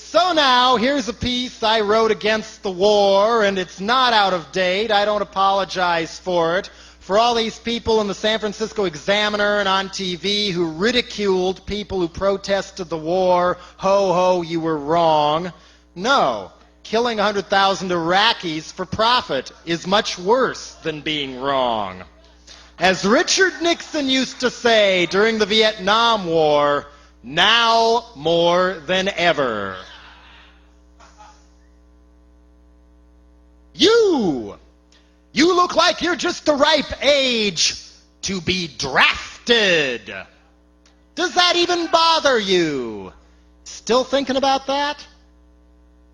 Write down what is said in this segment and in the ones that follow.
So now, here's a piece I wrote against the war, and it's not out of date. I don't apologize for it. For all these people in the San Francisco Examiner and on TV who ridiculed people who protested the war, ho ho, you were wrong. No, killing 100,000 Iraqis for profit is much worse than being wrong. As Richard Nixon used to say during the Vietnam War, now more than ever. You look like you're just the ripe age to be drafted. Does that even bother you? Still thinking about that?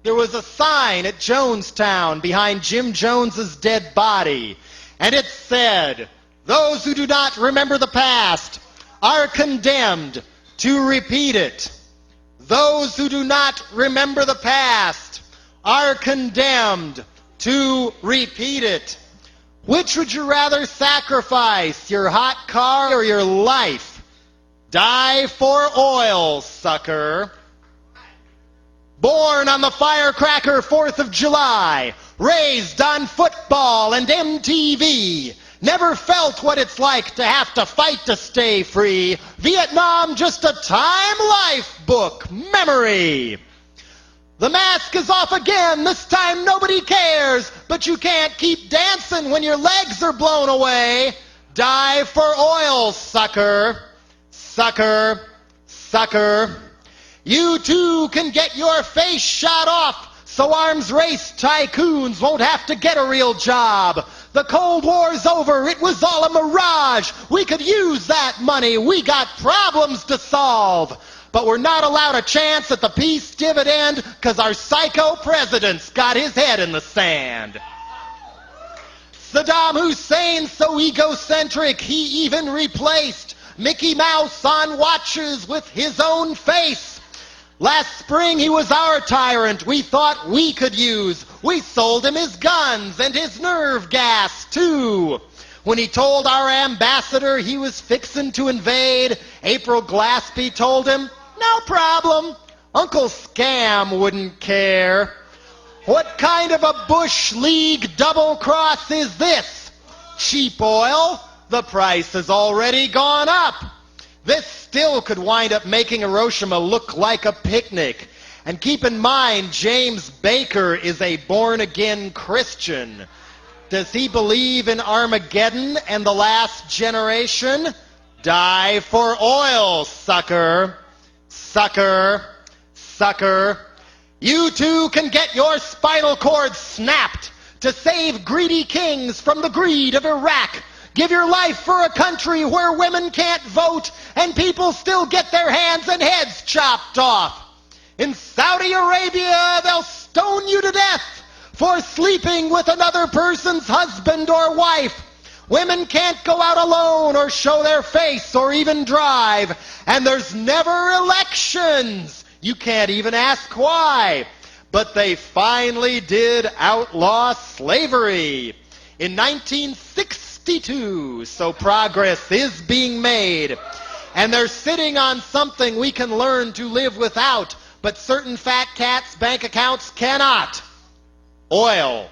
There was a sign at Jonestown behind Jim Jones's dead body, and it said, "Those who do not remember the past are condemned to repeat it. Those who do not remember the past are condemned to repeat it." Which would you rather sacrifice, your hot car or your life? Die for oil, sucker. Born on the firecracker 4th of July, raised on football and MTV, never felt what it's like to have to fight to stay free. Vietnam, just a Time Life book memory. The mask is off again, this time nobody cares, but you can't keep dancing when your legs are blown away. Die for oil, sucker. Sucker. Sucker. You too can get your face shot off so arms race tycoons won't have to get a real job. The Cold War's over, it was all a mirage. We could use that money, we got problems to solve. But we're not allowed a chance at the peace dividend because our psycho president's got his head in the sand. Saddam Hussein, so egocentric, he even replaced Mickey Mouse on watches with his own face. Last spring he was our tyrant we thought we could use. We sold him his guns and his nerve gas too. When he told our ambassador he was fixin' to invade, April Glaspie told him, "No problem, Uncle Scam wouldn't care." What kind of a Bush League double cross is this? Cheap oil? The price has already gone up. This still could wind up making Hiroshima look like a picnic. And keep in mind, James Baker is a born-again Christian. Does he believe in Armageddon and the last generation? Die for oil, sucker. Sucker. Sucker. You too can get your spinal cord snapped to save greedy kings from the greed of Iraq. Give your life for a country where women can't vote and people still get their hands and heads chopped off. In Saudi Arabia, they'll stone you to death for sleeping with another person's husband or wife. Women can't go out alone or show their face or even drive. And there's never elections. You can't even ask why. But they finally did outlaw slavery in 1962. So progress is being made. And they're sitting on something we can learn to live without, but certain fat cats' bank accounts cannot. Oil.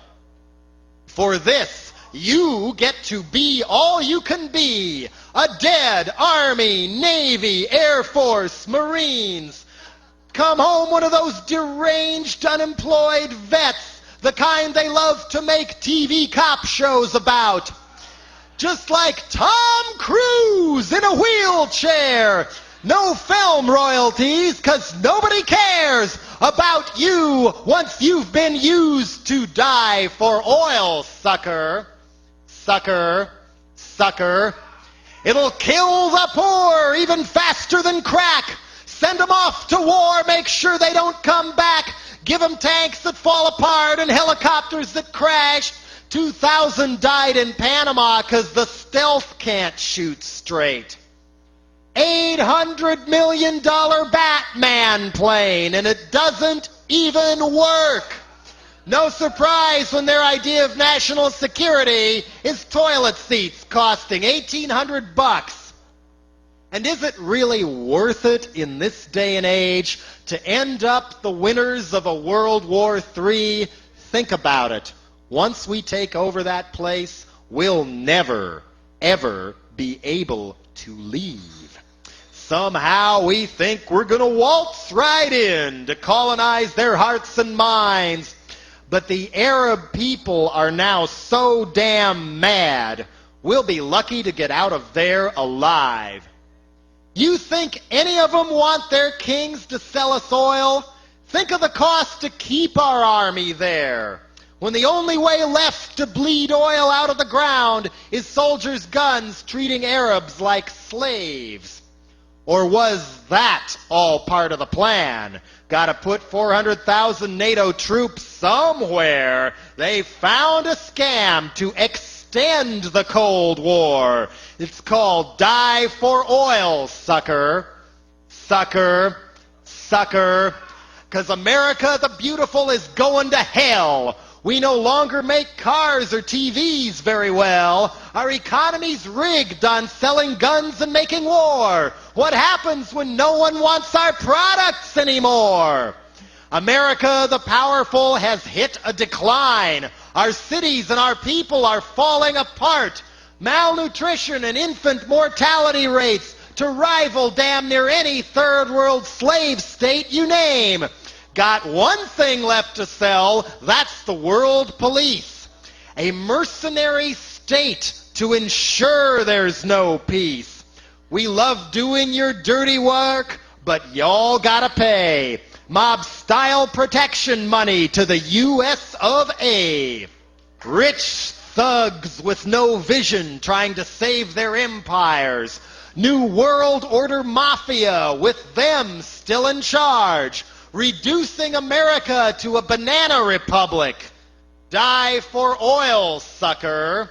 For this, you get to be all you can be. A dead Army, Navy, Air Force, Marines. Come home one of those deranged, unemployed vets, the kind they love to make TV cop shows about. Just like Tom Cruise in a wheelchair. No film royalties, 'cause nobody cares about you once you've been used to die for oil, sucker. Sucker. Sucker. It'll kill the poor even faster than crack. Send them off to war, make sure they don't come back. Give them tanks that fall apart and helicopters that crash. 2,000 died in Panama because the stealth can't shoot straight. $800 million Batman plane, and it doesn't even work. No surprise when their idea of national security is toilet seats costing $1,800. And is it really worth it in this day and age to end up the winners of a World War III? Think about it. Once we take over that place, we'll never, ever be able to leave. Somehow we think we're going to waltz right in to colonize their hearts and minds. But the Arab people are now so damn mad, we'll be lucky to get out of there alive. You think any of them want their kings to sell us oil? Think of the cost to keep our army there, when the only way left to bleed oil out of the ground is soldiers' guns treating Arabs like slaves. Or was that all part of the plan? Gotta put 400,000 NATO troops somewhere. They found a scam to extend the Cold War. It's called Die for Oil, sucker. Sucker. Sucker. 'Cause America the Beautiful is going to hell. We no longer make cars or TVs very well. Our economy's rigged on selling guns and making war. What happens when no one wants our products anymore? America the Powerful has hit a decline. Our cities and our people are falling apart. Malnutrition and infant mortality rates to rival damn near any third world slave state you name. Got one thing left to sell, that's the world police. A mercenary state to ensure there's no peace. We love doing your dirty work, but y'all gotta pay. Mob-style protection money to the US of A. Rich thugs with no vision trying to save their empires. New World Order Mafia with them still in charge. Reducing America to a banana republic. Die for oil, sucker.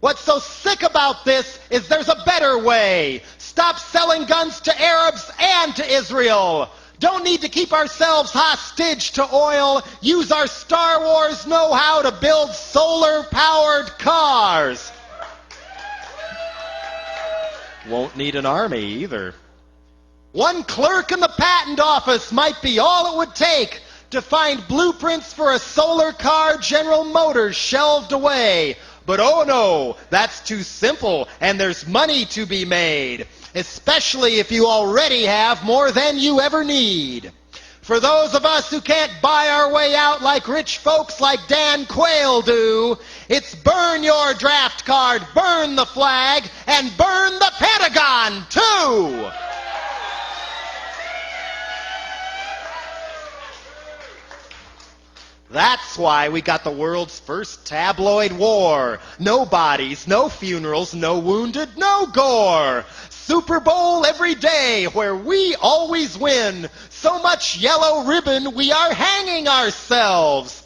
What's so sick about this is there's a better way. Stop selling guns to Arabs and to Israel. Don't need to keep ourselves hostage to oil. Use our Star Wars know-how to build solar-powered cars. Won't need an army either. One clerk in the patent office might be all it would take to find blueprints for a solar car General Motors shelved away. But oh no, that's too simple, and there's money to be made, especially if you already have more than you ever need. For those of us who can't buy our way out like rich folks like Dan Quayle do, it's burn your draft card, burn the flag, and burn the Pentagon too! That's why we got the world's first tabloid war. No bodies, no funerals, no wounded, no gore. Super Bowl every day where we always win. So much yellow ribbon we are hanging ourselves.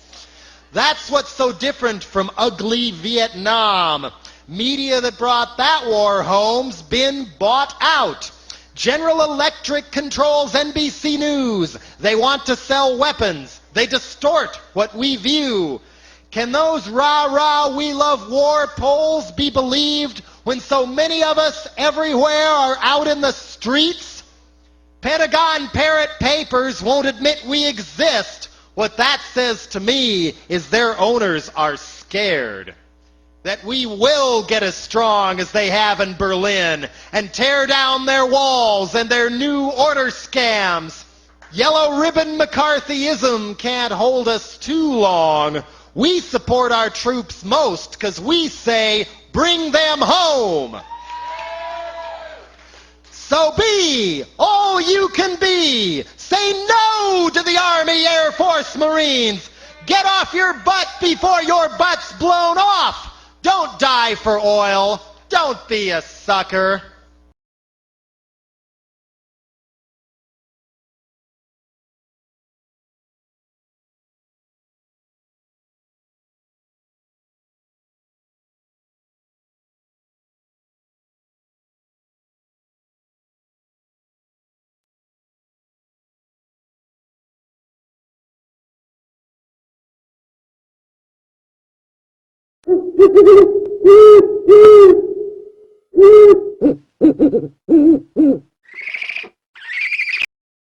That's what's so different from ugly Vietnam. Media that brought that war home's been bought out. General Electric controls NBC News. They want to sell weapons. They distort what we view. Can those rah-rah we love war polls be believed when so many of us everywhere are out in the streets? Pentagon parrot papers won't admit we exist. What that says to me is their owners are scared. That we will get as strong as they have in Berlin and tear down their walls and their new order scams. Yellow ribbon McCarthyism can't hold us too long. We support our troops most because we say, bring them home. So be all you can be. Say no to the Army, Air Force, Marines. Get off your butt before your butt's blown off. Don't die for oil. Don't be a sucker.